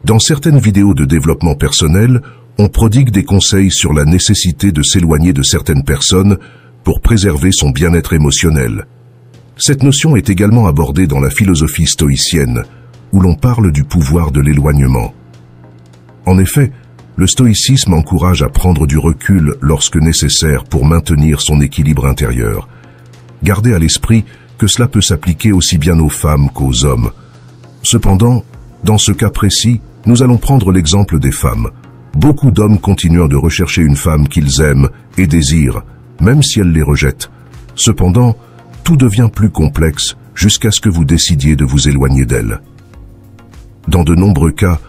Dans certaines vidéos de développement personnel, on prodigue des conseils sur la nécessité de s'éloigner de certaines personnes pour préserver son bien-être émotionnel. Cette notion est également abordée dans la philosophie stoïcienne, où l'on parle du pouvoir de l'éloignement. En effet, le stoïcisme encourage à prendre du recul lorsque nécessaire pour maintenir son équilibre intérieur. Gardez à l'esprit que cela peut s'appliquer aussi bien aux femmes qu'aux hommes. Cependant, dans ce cas précis, nous allons prendre l'exemple des femmes. Beaucoup d'hommes continuent de rechercher une femme qu'ils aiment et désirent, même si elle les rejette. Cependant, tout devient plus complexe jusqu'à ce que vous décidiez de vous éloigner d'elle. Dans de nombreux cas,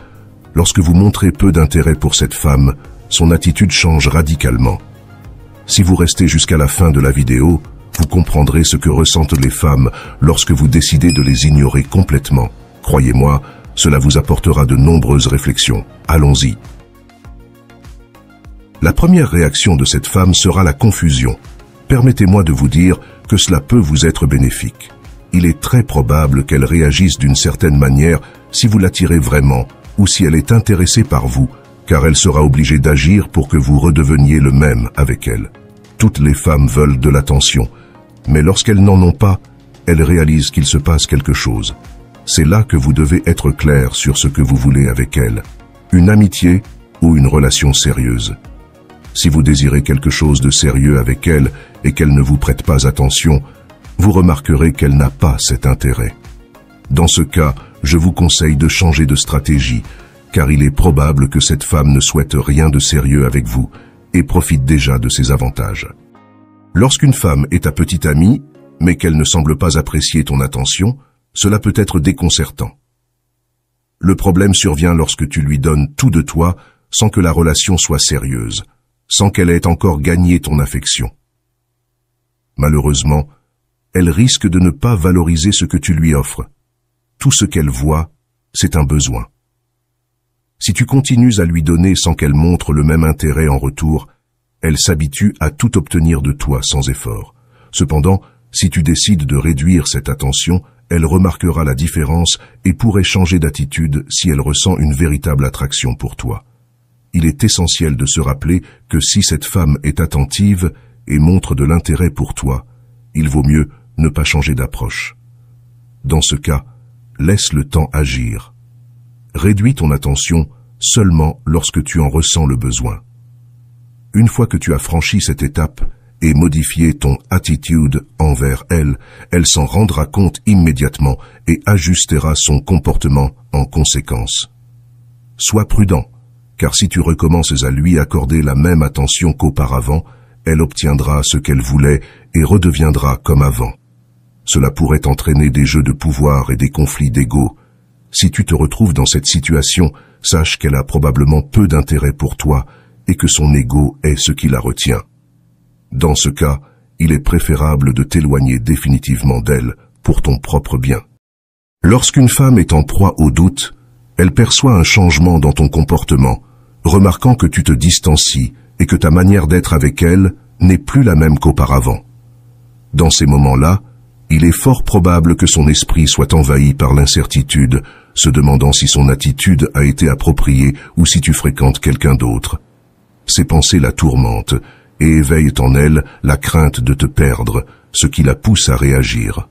lorsque vous montrez peu d'intérêt pour cette femme, son attitude change radicalement. Si vous restez jusqu'à la fin de la vidéo, vous comprendrez ce que ressentent les femmes lorsque vous décidez de les ignorer complètement. Croyez-moi, cela vous apportera de nombreuses réflexions. Allons-y. La première réaction de cette femme sera la confusion. Permettez-moi de vous dire que cela peut vous être bénéfique. Il est très probable qu'elle réagisse d'une certaine manière si vous l'attirez vraiment ou si elle est intéressée par vous, car elle sera obligée d'agir pour que vous redeveniez le même avec elle. Toutes les femmes veulent de l'attention, mais lorsqu'elles n'en ont pas, elles réalisent qu'il se passe quelque chose. C'est là que vous devez être clair sur ce que vous voulez avec elle. Une amitié ou une relation sérieuse. Si vous désirez quelque chose de sérieux avec elle et qu'elle ne vous prête pas attention, vous remarquerez qu'elle n'a pas cet intérêt. Dans ce cas, je vous conseille de changer de stratégie, car il est probable que cette femme ne souhaite rien de sérieux avec vous et profite déjà de ses avantages. Lorsqu'une femme est ta petite amie, mais qu'elle ne semble pas apprécier ton attention, cela peut être déconcertant. Le problème survient lorsque tu lui donnes tout de toi sans que la relation soit sérieuse, sans qu'elle ait encore gagné ton affection. Malheureusement, elle risque de ne pas valoriser ce que tu lui offres. Tout ce qu'elle voit, c'est un besoin. Si tu continues à lui donner sans qu'elle montre le même intérêt en retour, elle s'habitue à tout obtenir de toi sans effort. Cependant, si tu décides de réduire cette attention, elle remarquera la différence et pourrait changer d'attitude si elle ressent une véritable attraction pour toi. Il est essentiel de se rappeler que si cette femme est attentive et montre de l'intérêt pour toi, il vaut mieux ne pas changer d'approche. Dans ce cas, laisse le temps agir. Réduis ton attention seulement lorsque tu en ressens le besoin. Une fois que tu as franchi cette étape et modifié ton attitude envers elle, elle s'en rendra compte immédiatement et ajustera son comportement en conséquence. Sois prudent, car si tu recommences à lui accorder la même attention qu'auparavant, elle obtiendra ce qu'elle voulait et redeviendra comme avant. Cela pourrait entraîner des jeux de pouvoir et des conflits d'ego. Si tu te retrouves dans cette situation, sache qu'elle a probablement peu d'intérêt pour toi et que son ego est ce qui la retient. Dans ce cas, il est préférable de t'éloigner définitivement d'elle pour ton propre bien. Lorsqu'une femme est en proie au doute, elle perçoit un changement dans ton comportement, remarquant que tu te distancies et que ta manière d'être avec elle n'est plus la même qu'auparavant. Dans ces moments-là, il est fort probable que son esprit soit envahi par l'incertitude, se demandant si son attitude a été appropriée ou si tu fréquentes quelqu'un d'autre. Ces pensées la tourmentent et éveillent en elle la crainte de te perdre, ce qui la pousse à réagir.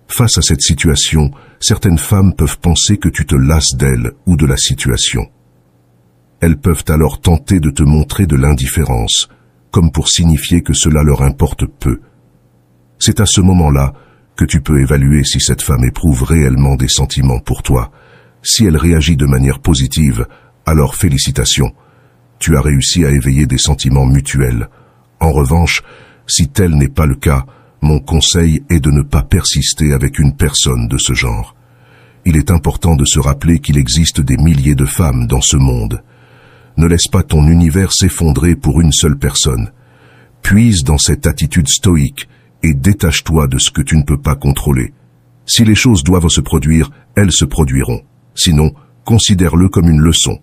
Face à cette situation, certaines femmes peuvent penser que tu te lasses d'elle ou de la situation. Elles peuvent alors tenter de te montrer de l'indifférence, comme pour signifier que cela leur importe peu. C'est à ce moment-là que tu peux évaluer si cette femme éprouve réellement des sentiments pour toi. Si elle réagit de manière positive, alors félicitations. Tu as réussi à éveiller des sentiments mutuels. En revanche, si tel n'est pas le cas, mon conseil est de ne pas persister avec une personne de ce genre. Il est important de se rappeler qu'il existe des milliers de femmes dans ce monde. Ne laisse pas ton univers s'effondrer pour une seule personne. Puise dans cette attitude stoïque et détache-toi de ce que tu ne peux pas contrôler. Si les choses doivent se produire, elles se produiront. Sinon, considère-le comme une leçon.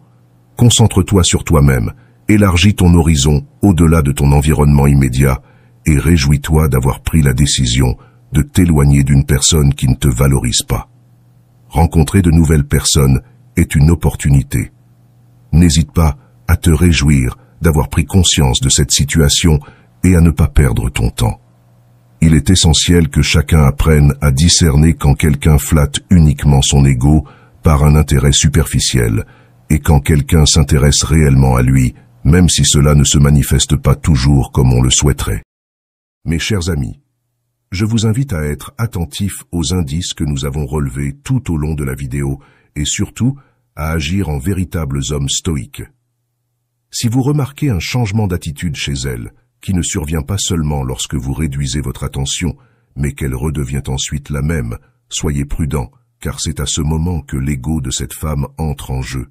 Concentre-toi sur toi-même, élargis ton horizon au-delà de ton environnement immédiat et réjouis-toi d'avoir pris la décision de t'éloigner d'une personne qui ne te valorise pas. Rencontrer de nouvelles personnes est une opportunité. N'hésite pas à te réjouir d'avoir pris conscience de cette situation et à ne pas perdre ton temps. Il est essentiel que chacun apprenne à discerner quand quelqu'un flatte uniquement son ego par un intérêt superficiel et quand quelqu'un s'intéresse réellement à lui, même si cela ne se manifeste pas toujours comme on le souhaiterait. Mes chers amis, je vous invite à être attentifs aux indices que nous avons relevés tout au long de la vidéo et surtout à agir en véritables hommes stoïques. Si vous remarquez un changement d'attitude chez elle, qui ne survient pas seulement lorsque vous réduisez votre attention, mais qu'elle redevient ensuite la même, soyez prudent, car c'est à ce moment que l'ego de cette femme entre en jeu.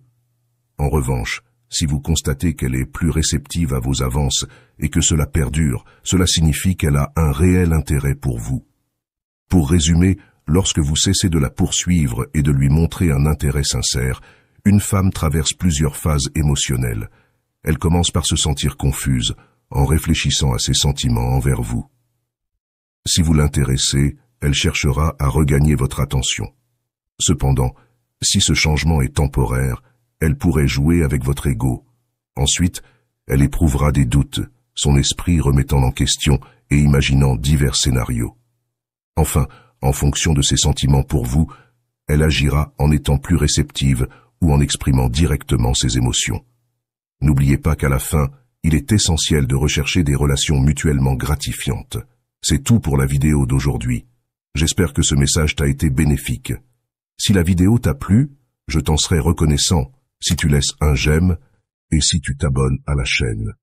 En revanche, si vous constatez qu'elle est plus réceptive à vos avances et que cela perdure, cela signifie qu'elle a un réel intérêt pour vous. Pour résumer, lorsque vous cessez de la poursuivre et de lui montrer un intérêt sincère, une femme traverse plusieurs phases émotionnelles. Elle commence par se sentir confuse, en réfléchissant à ses sentiments envers vous. Si vous l'intéressez, elle cherchera à regagner votre attention. Cependant, si ce changement est temporaire, elle pourrait jouer avec votre ego. Ensuite, elle éprouvera des doutes, son esprit remettant en question et imaginant divers scénarios. Enfin, en fonction de ses sentiments pour vous, elle agira en étant plus réceptive ou en exprimant directement ses émotions. N'oubliez pas qu'à la fin, il est essentiel de rechercher des relations mutuellement gratifiantes. C'est tout pour la vidéo d'aujourd'hui. J'espère que ce message t'a été bénéfique. Si la vidéo t'a plu, je t'en serai reconnaissant si tu laisses un j'aime et si tu t'abonnes à la chaîne.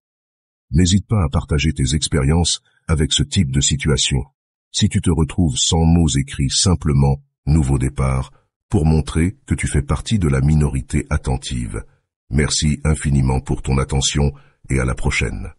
N'hésite pas à partager tes expériences avec ce type de situation. Si tu te retrouves sans mots écrits simplement « nouveau départ » pour montrer que tu fais partie de la minorité attentive. Merci infiniment pour ton attention et à la prochaine.